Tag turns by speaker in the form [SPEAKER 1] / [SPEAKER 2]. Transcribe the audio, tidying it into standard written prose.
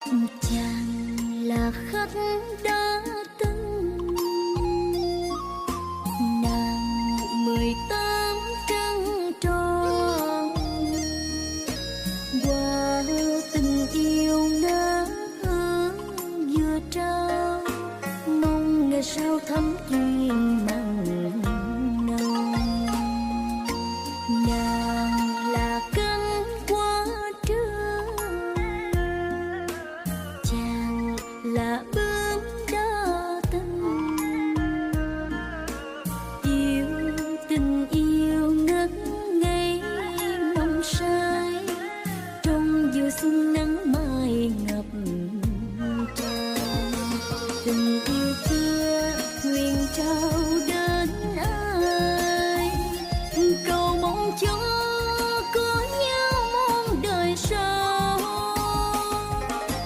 [SPEAKER 1] Chàng là khách đã từng, nàng 18 trăng tròn, qua tình yêu ngỡ vừa trao, mong ngày sau thắm duyên mà